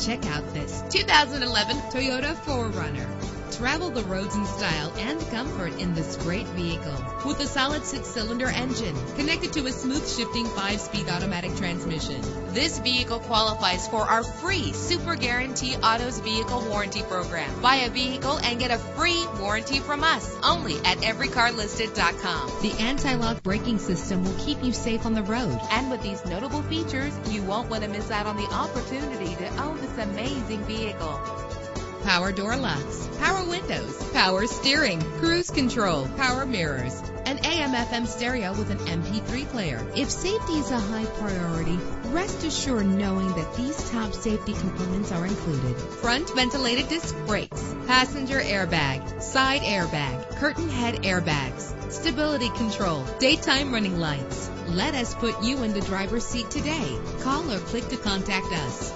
Check out this 2011 Toyota 4Runner. Travel the roads in style and comfort in this great vehicle. With a solid 6-cylinder engine connected to a smooth shifting 5-speed automatic transmission. This vehicle qualifies for our free Super Guarantee Autos Vehicle Warranty Program. Buy a vehicle and get a free warranty from us only at everycarlisted.com. The anti-lock braking system will keep you safe on the road. And with these notable features, you won't want to miss out on the opportunity to own this amazing vehicle. Power door locks, power windows, power steering, cruise control, power mirrors, an AM/FM stereo with an MP3 player. If safety is a high priority, rest assured knowing that these top safety components are included. Front ventilated disc brakes, passenger airbag, side airbag, curtain head airbags, stability control, daytime running lights. Let us put you in the driver's seat today. Call or click to contact us.